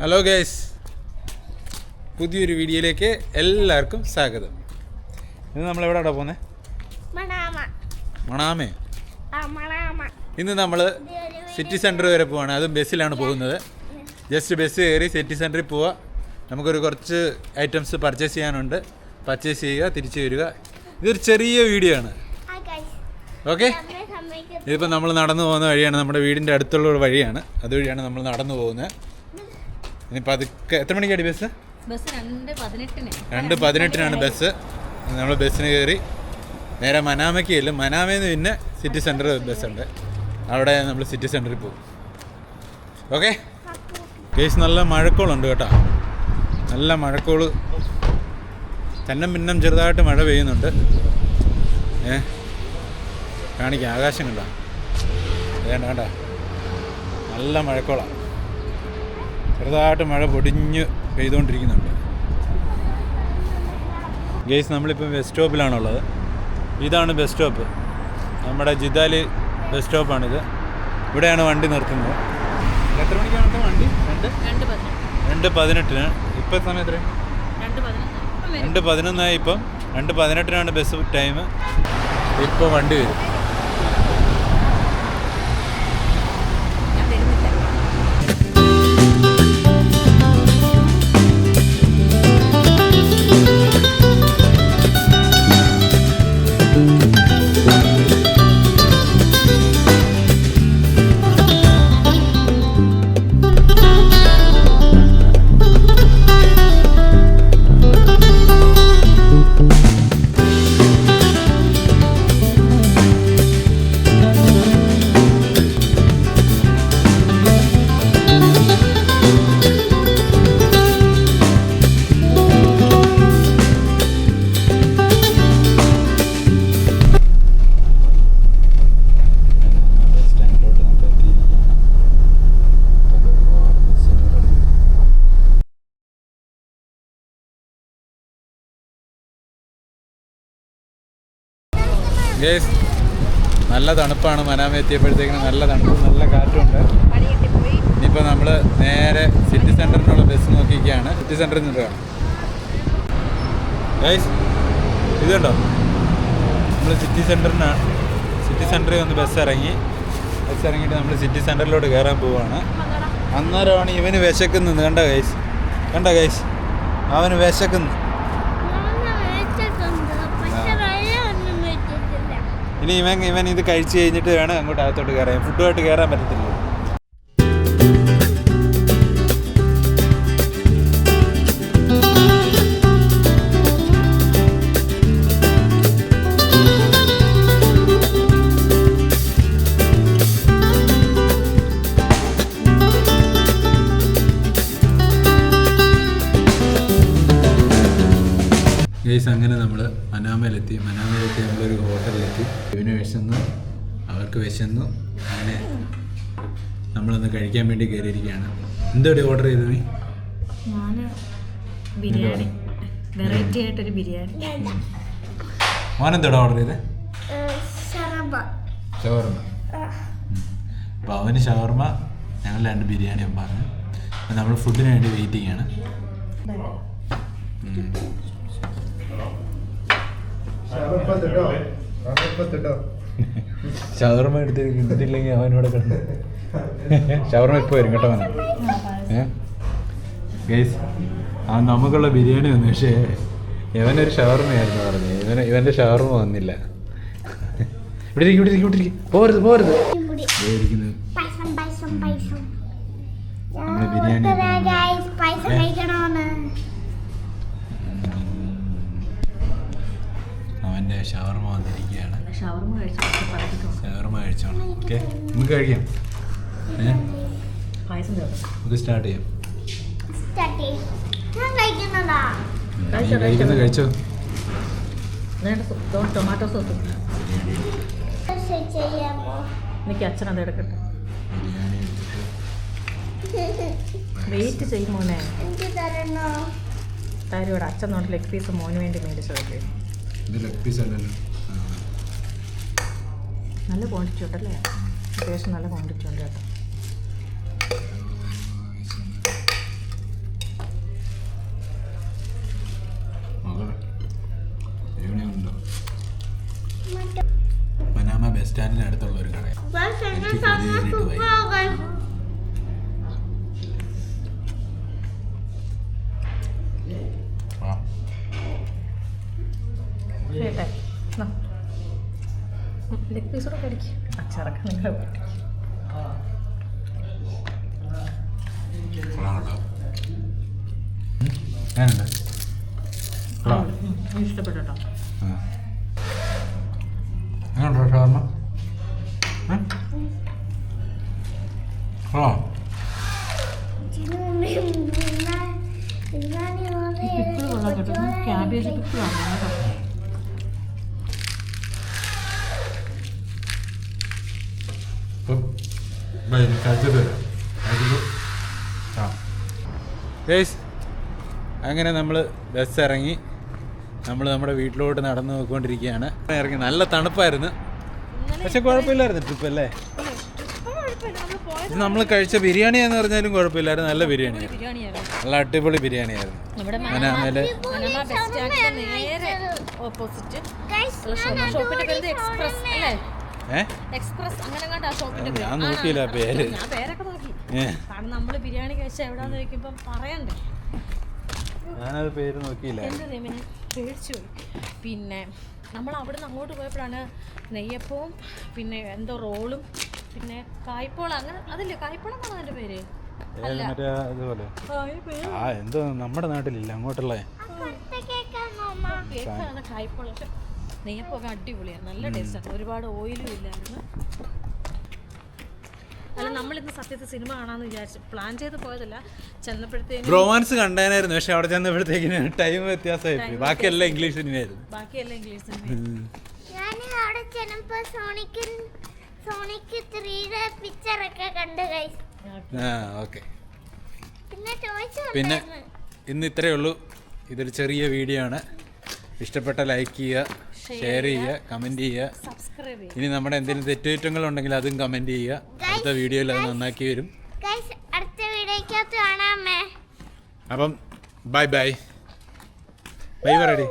Hello guys, പുതിയൊരു വീഡിയോയിലേക്ക് എല്ലാവർക്കും സ്വാഗതം. ഇന്ന് നമ്മൾ എവിടെയാണോ പോകുന്നത്? മണാമേ. ഇന്ന് നമ്മൾ സിറ്റി സെൻറ്റർ വരെ പോവാണ്. അതും ബസ്സിലാണ് പോകുന്നത്. ജസ്റ്റ് ബസ് കയറി സിറ്റി സെൻറ്ററിൽ പോവുക. നമുക്കൊരു കുറച്ച് ഐറ്റംസ് പർച്ചേസ് ചെയ്യാനുണ്ട്. പർച്ചേസ് ചെയ്യുക, തിരിച്ചു വരിക. ഇതൊരു ചെറിയ വീഡിയോ ആണ്. ഓക്കെ, ഇതിപ്പോൾ നമ്മൾ നടന്നു പോകുന്ന വഴിയാണ്. നമ്മുടെ വീടിൻ്റെ അടുത്തുള്ള ഒരു വഴിയാണ്. അതുവഴിയാണ് നമ്മൾ നടന്നു പോകുന്നത്. ഇനിയിപ്പോൾ അതൊക്കെ എത്ര മണിക്കാണ് ബസ്? 2:18 ബസ്. നമ്മൾ ബസ്സിന് കയറി നേരെ മനാമയ്ക്ക് ചെല്ലും. മനാമയിൽ നിന്ന് പിന്നെ സിറ്റി സെൻറ്റർ ബസ്സുണ്ട്. അവിടെ നമ്മൾ സിറ്റി സെൻറ്ററിൽ പോകും. ഓക്കെ കേസ്, നല്ല മഴക്കോളുണ്ട് കേട്ടോ. നല്ല മഴക്കോള്, ചന്നം പിന്നം ചെറുതായിട്ട് മഴ പെയ്യുന്നുണ്ട്. കാണിക്കാം, ആകാശം കണ്ട വേണ്ട വേണ്ട, നല്ല മഴക്കോളാണ്. ചെറുതായിട്ട് മഴ പൊടിഞ്ഞ് പെയ്തുകൊണ്ടിരിക്കുന്നുണ്ട്. ഗേസ്, നമ്മളിപ്പം ബസ് സ്റ്റോപ്പിലാണുള്ളത്. ഇതാണ് ബസ് സ്റ്റോപ്പ്. നമ്മുടെ ജിദാലി ബസ് സ്റ്റോപ്പാണിത്. ഇവിടെയാണ് വണ്ടി നിർത്തുന്നത്. എത്ര മണിക്കാണ് വണ്ടി? 2:18. ഇപ്പം സമയം എത്രയാണ്? 2:11. ഇപ്പം 2:18 ബസ് ടൈം. ഇപ്പോൾ വണ്ടി വരും. ഗേസ്, നല്ല തണുപ്പാണ്. മനാമ എത്തിയപ്പോഴത്തേക്കിന് നല്ല തണുപ്പും നല്ല കാറ്റുണ്ട്. ഇനിയിപ്പോൾ നമ്മൾ നേരെ സിറ്റി സെൻറ്ററിനുള്ള ബസ് നോക്കിയിരിക്കുകയാണ്. സിറ്റി സെൻറ്ററിൽ നിന്നിട്ടാണ് ഗേസ്. ഇതുണ്ടോ, നമ്മൾ സിറ്റി സെൻറ്ററിൽ വന്ന് ബസ് ഇറങ്ങിയിട്ട് നമ്മൾ സിറ്റി സെൻറ്ററിലോട്ട് കയറാൻ പോവുകയാണ്. അന്നേരമാണ് ഇവന് വിശക്കുന്നത്. കണ്ട ഗൈസ്, അവന് വിശക്കുന്നു. ഇനി ഇവൻ ഇത് കഴിച്ച് കഴിഞ്ഞിട്ട് വേണം അങ്ങോട്ട് അകത്തോട്ട് കയറാൻ. ഫുഡുമായിട്ട് കയറാൻ പറ്റത്തില്ല. ഗൈസ്, അങ്ങനെ നമ്മൾ മനാമയിലെത്തി. നമ്മളൊരു ഹോട്ടലിലെത്തി. ഇവന് വിശന്നു, അവർക്ക് വിശന്നു. അങ്ങനെ നമ്മളൊന്ന് കഴിക്കാൻ വേണ്ടി കയറിയിരിക്കുകയാണ്. എന്തോടെ ഓർഡർ ചെയ്തത് നീ? ബിരിയാണി, വെറൈറ്റി ആയിട്ടൊരു ബിരിയാണി. മോനെന്തോടെ ഓർഡർ ചെയ്തത്? ഷവർമ. അപ്പോൾ അവന് ഷവർമ, ഞങ്ങൾ 2 ബിരിയാണി പറഞ്ഞു. അപ്പോൾ നമ്മൾ ഫുഡിന് വേണ്ടി വെയിറ്റിംഗ് ആണ്. ഷവർമ എടുത്തില്ലെങ്കിൽ അവനോട് കിടന്നു. ഷവർമ ഇപ്പോൾ വരും കേട്ടോ. ഗൈസ്, നമുക്കുള്ള ബിരിയാണി വന്നു. പക്ഷേ ഇവനൊരു ഷവർമയായിരുന്നു പറഞ്ഞു. ഇവൻ്റെ ഷവർമ വന്നില്ല. ഇവിടെ പോരുത് നമ്മൾ ബിരിയാണി. അവൻ്റെ ഷവർമ വന്നിരിക്കുകയാണ്. ഷവർമ കഴിച്ചോളാം. ഓക്കെ, നമുക്ക് കഴിക്കാം. നമുക്ക് സ്റ്റാർട്ട് ചെയ്യാം. കഴിച്ചോ? ടൊമാറ്റോ സോസ് എനിക്ക് അച്ഛൻ അത് എടുക്കട്ടെ. വെയിറ്റ് ചെയ്യും മോനെ. താരോടെ അച്ഛൻ നോട്ട് ലെഗ് പീസ് മോന് വേണ്ടി മേടിച്ചതല്ലേ. ഇത് ലെഗ് പീസ് അല്ലല്ലോ. നല്ല ക്വാണ്ടിറ്റി ഉണ്ടല്ലേ? അത്യാവശ്യം നല്ല ക്വാണ്ടിറ്റി ഉണ്ട് കേട്ടോ. വീടിനടുത്തുള്ള ഒരു കടയാണ്. കേട്ടെ ലെഗ് പീസോടെ കഴിക്കും. അച്ചാറൊക്കെ നിങ്ങൾ ഇഷ്ടപ്പെട്ടു കേട്ടോ. ഷവർമ്മ പിക്കിൾ കൊള്ളാം കേട്ടോ. ക്യാബേജ് പിക്കിളാണ് കേട്ടോ. അങ്ങനെ നമ്മൾ ബസ് ഇറങ്ങി നമ്മൾ നമ്മുടെ വീട്ടിലോട്ട് നടന്നു പോയിക്കൊണ്ടിരിക്കുകയാണ്. ഇറങ്ങി നല്ല തണുപ്പായിരുന്നു, പക്ഷെ കുഴപ്പമില്ലായിരുന്നു ട്രിപ്പ് അല്ലേ. നമ്മൾ കഴിച്ച ബിരിയാണി എന്ന് പറഞ്ഞാലും കുഴപ്പമില്ലായിരുന്നു, നല്ല ബിരിയാണിയായിരുന്നു, നല്ല അടിപൊളി ബിരിയാണിയായിരുന്നു. ഞാൻ നോക്കിയില്ല പേര്. നമ്മള് ബിരിയാണി കഴിച്ച എവിടാന്ന് ചോദിക്കുമ്പോ പറയണ്ടേ, ഞാനത് പേര് നോക്കിയില്ല. പേടിച്ചു പോയി. പിന്നെ നമ്മൾ അവിടെ നിന്ന് അങ്ങോട്ട് പോയപ്പോഴാണ് നെയ്യപ്പവും പിന്നെ എന്തോ റോളും പിന്നെ കായ്പോള, അങ്ങനെ അതില്ലേ കായ്പോളെന്നാണോ അതിന്റെ പേര്? മറ്റേ ഇതുപോലെ എന്തോ നമ്മുടെ നാട്ടിലില്ല അങ്ങോട്ടുള്ള കായ്പോള. പക്ഷെ നെയ്യപ്പൊക്കെ അടിപൊളിയായിരുന്നു, നല്ല ടേസ്റ്റാണ്, ഒരുപാട് ഓയിലും ഇല്ലായിരുന്നു. അല്ല നമ്മളിന്ന് സത്യത്തിൽ സിനിമ കാണാമെന്ന് വിചാരിച്ചു, പ്ലാൻ ചെയ്ത് പോയതല്ല. ചെന്നപ്പോഴത്തേക്കും റൊമാൻസ് കണ്ടായിരുന്നു, പക്ഷെ അവിടെ ചെന്നപ്പോഴത്തേക്കിന് ടൈം വ്യത്യാസമായി. ബാക്കിയെല്ലാം ഇംഗ്ലീഷ് സിനിമയായിരുന്നു. ബാക്കിയെല്ലാം ഇംഗ്ലീഷ് സിനിമ. പിന്നെ ഇന്ന് ഇത്രയേ ഉള്ളൂ. ഇതൊരു ചെറിയ വീഡിയോ ആണ്. ഇഷ്ടപ്പെട്ട ലൈക്ക് ചെയ്യുക, ഷെയർ ചെയ്യുക, കമൻറ്റ് ചെയ്യുക. ഇനി നമ്മുടെ എന്തെങ്കിലും തെറ്റുകുറ്റങ്ങളുണ്ടെങ്കിൽ അതും കമൻറ്റ് ചെയ്യുക. അടുത്ത വീഡിയോയിൽ അത് നന്നാക്കി വരും. അപ്പം ബൈ ബൈ ബൈ പറയടി.